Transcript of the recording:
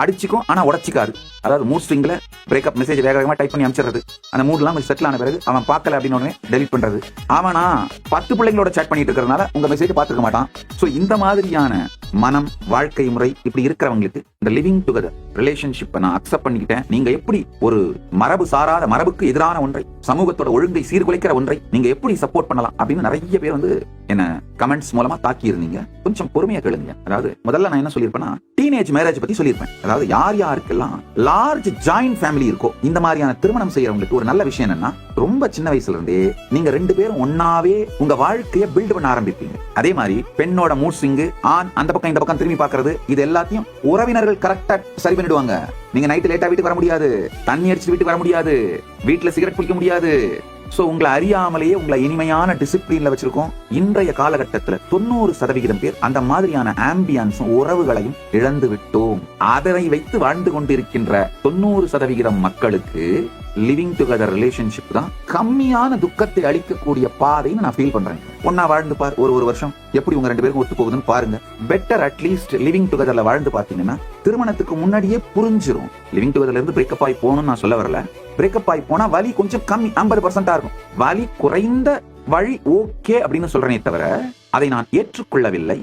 அடிச்சுக்கும் ஆனா உடச்சிக்காது. அதாவது mood ஸ்விங்ல breakup message வேக வேகமா டைப் பண்ணி அனுப்பிச்சிடுறது. அந்த மூட்லாம் செட்டில் ஆன பிறகு அவன் பார்க்கல அப்படின்னு உடனே டெலிட் பண்றது. அவனா 10 பிள்ளைங்களோட சேட் பண்ணிட்டு இருக்கிறதுனால உங்க மெசேஜ் பார்த்துக்க மாட்டான். சோ இந்த மாதிரியான மனம், வாழ்க்கை முறை இப்படி இருக்கிறவங்களுக்கு இந்த லிவிங் டுகெதர் ரிலேஷன்ஷிப்பை நான் அக்செப்ட் பண்ணிக்கிட்டேன். நீங்க எப்படி ஒரு மரபு சாராத, மரபுக்கு எதிரான ஒன்றை, சமூகத்தோட ஒழுங்கை சீர்குலைக்கிற ஒன்றை நீங்க எப்படி சப்போர்ட் பண்ணலாம் அப்படின்னு நிறைய பேர் வந்து என்ன கமெண்ட்ஸ் மூலமா தாக்கி இருந்தீங்க. கொஞ்சம் பொறுமையா கேளுங்க. அதாவது முதல்ல நான் என்ன சொல்லியிருப்பேன்னா, டீனேஜ் மேரேஜ் பத்தி சொல்லியிருப்பேன். அதாவது யார் யாருக்கெல்லாம் லார்ஜ் ஜாயிண்ட் ஃபேமிலி இருக்கோ, இந்த மாதிரியான திருமணம் செய்யறவங்களுக்கு ஒரு நல்ல விஷயம் என்னன்னா, ரொம்ப சின்ன வயசுல இருந்தே நீங்க 2 பேரும் ஒன்னாவே உங்க வாழ்க்கையை பில்ட் பண்ண ஆரம்பிப்பீங்க. அதே மாதிரி பெண்ணோட மூட் ஸ்விங், ஆண் அந்த பக்கம் இந்த பக்கம் திரும்பி பாக்குறது, இது எல்லாத்தையும் உறவினர்கள் கரெக்டா சரி பண்ணிடுவாங்க. நீங்க நைட்டு லேட்டா வீட்டுக்கு வர முடியாது, தண்ணி அடிச்சு வீட்டுக்கு வர முடியாது, வீட்டுல சிகரெட் பிடிக்க முடியாது. சோ உங்களை அறியாமலேயே உங்களை இனிமையான டிசிப்ளின்ல வச்சிருக்கோம். இன்றைய காலகட்டத்தில் 90% பேர் அந்த மாதிரியான ஆம்பியன்ஸும் உறவுகளையும் இழந்து விட்டோம். அதனை வைத்து வாழ்ந்து கொண்டிருக்கின்ற 90% மக்களுக்கு லிவிங் டுகெதர் ரிலேஷன்ஷிப் தான் கம்மியான துக்கத்தை அளிக்கக்கூடிய பாதைன்னு நான் ஃபீல் பண்றேன். ஒன்னா வாழ்ந்து பார், ஒரு வருஷம் எப்படி உங்க 2 பேருக்கும் ஒத்து போகுதுன்னு பாருங்க. பெட்டர் அட்லீஸ்ட் லிவிங் டுகெதர்ல வாழ்ந்து பாத்தீங்கன்னா திருமணத்துக்கு முன்னாடியே புரிஞ்சிரும். லிவிங் டுகெதர்ல இருந்து பிரேக்கப் ஆகி போகணும்னு நான் சொல்ல வரல. பிரேக்கப் ஆகி போனா வலி கொஞ்சம் கம்மி, 50% இருக்கும். வலி குறைந்த வழி ஓகே அப்படின்னு சொல்றேனே தவிர அதை நான் ஏற்றுக்கொள்ளவில்லை.